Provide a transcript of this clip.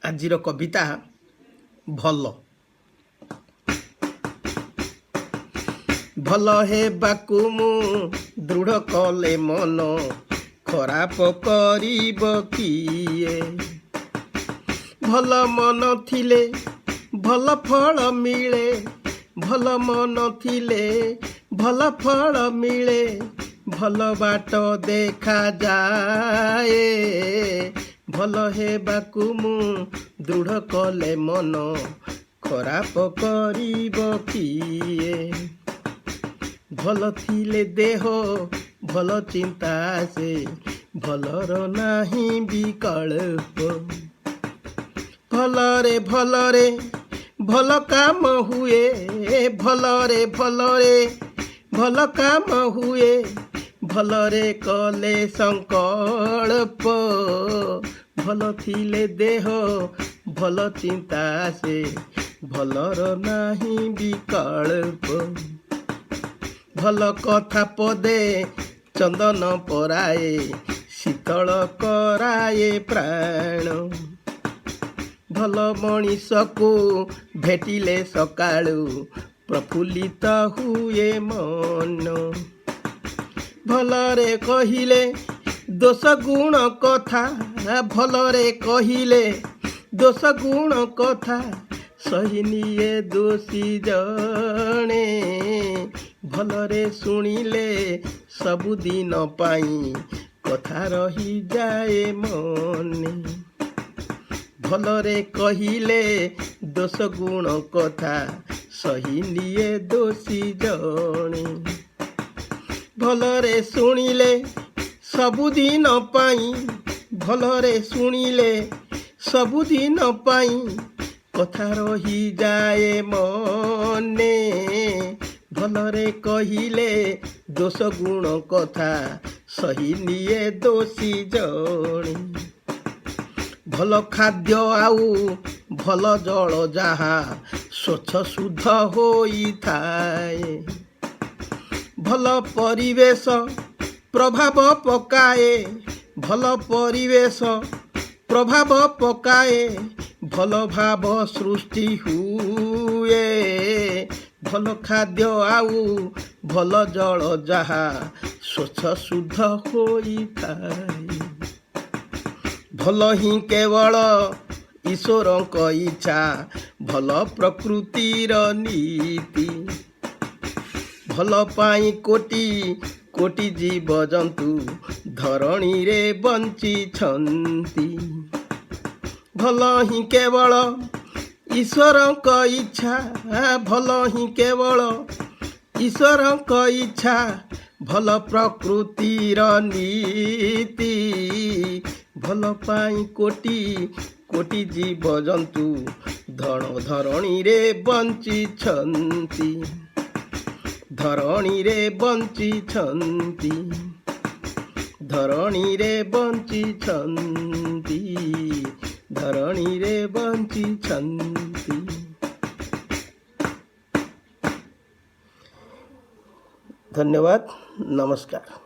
ଆଜିର କବିତା ଭଲ ଭଲ ହେବାକୁ ମୁଁ ଦୃଢ଼ କଲେ ମନ ଖରାପ କରିବ କିଏ। ଭଲ ମନ ଥିଲେ ଭଲ ଫଳ ମିଳେ, ଭଲ ମନ ଥିଲେ ଭଲ ଫଳ ମିଳେ, ଭଲ ବାଟ ଦେଖାଯାଏ। ଭଲ ହେବାକୁ ମୁଁ ଦୃଢ଼ କଲେ ମନ ଖରାପ କରିବ କିଏ। ଭଲ ଥିଲେ ଦେହ ଭଲ ଚିନ୍ତା ଆସେ, ଭଲର ନାହିଁ ବିକଳ୍ପ। ଭଲରେ ଭଲରେ ଭଲ କାମ ହୁଏ, ଭଲରେ ଭଲରେ ଭଲ କାମ ହୁଏ, ଭଲରେ କଲେ ସଂକଳ୍ପ। ଭଲ ଥିଲେ ଦେହ ଭଲ ଚିନ୍ତା ଆସେ, ଭଲର ନାହିଁ ବିକଳ୍ପ। ଭଲ କଥା ପଦେ ଚନ୍ଦନ ପରାଏ, ଶୀତଳ କରାଏ ପ୍ରାଣ। ଭଲ ମଣିଷକୁ ଭେଟିଲେ ସକାଳୁ ପ୍ରଫୁଲ୍ଲିତ ହୁଏ ମନ। ଭଲରେ କହିଲେ ଦୋଷ ଗୁଣ କଥା, ଭଲରେ କହିଲେ ଦୋଷ ଗୁଣ କଥା, ସହିନିଏ ଦୋଷୀ ଜଣେ। ଭଲରେ ଶୁଣିଲେ ସବୁଦିନ ପାଇଁ କଥା ରହିଯାଏ ମନେ। ଭଲରେ କହିଲେ ଦୋଷ ଗୁଣ କଥା, ସହିନିଏ ଦୋଷୀ ଜଣେ। ଭଲରେ ଶୁଣିଲେ ସବୁଦିନ ପାଇଁ, ଭଲରେ ଶୁଣିଲେ ସବୁଦିନ ପାଇଁ କଥା ରହିଯାଏ ମନେ। ଭଲରେ କହିଲେ ଦୋଷ ଗୁଣ କଥା, ସହିନିଏ ଦୋଷୀ ଜଣେ। ଭଲ ଖାଦ୍ୟ ଆଉ ଭଲ ଜଳ ଯାହା ସ୍ୱଚ୍ଛ ଶୁଦ୍ଧ ହୋଇଥାଏ, ଭଲ ପରିବେଶ ପ୍ରଭାବ ପକାଏ, ଭଲ ପରିବେଶ ପ୍ରଭାବ ପକାଏ, ଭଲ ଭାବ ସୃଷ୍ଟି ହୁଏ। ଭଲ ଖାଦ୍ୟ ଆଉ ଭଲ ଜଳ ଯାହା ସ୍ୱଚ୍ଛ ଶୁଦ୍ଧ ହୋଇଥାଏ। ଭଲ ହିଁ କେବଳ ଈଶ୍ୱରଙ୍କ ଇଚ୍ଛା, ଭଲ ପ୍ରକୃତିର ନୀତି। ଭଲ ପାଇଁ କୋଟି କୋଟି ଜୀବଜନ୍ତୁ ଧରଣୀରେ ବଞ୍ଚିଛନ୍ତି। ଭଲ ହିଁ କେବଳ ଈଶ୍ୱରଙ୍କ ଇଚ୍ଛା, ଭଲ ହିଁ କେବଳ ଈଶ୍ୱରଙ୍କ ଇଚ୍ଛା, ଭଲ ପ୍ରକୃତିର ନୀତି। ଭଲ ପାଇଁ କୋଟି କୋଟି ଜୀବଜନ୍ତୁ ଧରଣୀରେ ବଞ୍ଚିଛନ୍ତି, ଧରଣୀରେ ବଞ୍ଚିଛନ୍ତି, ଧରଣୀରେ ବଞ୍ଚିଛନ୍ତି, ଧରଣୀରେ ବଞ୍ଚିଛନ୍ତି। ଧନ୍ୟବାଦ, ନମସ୍କାର।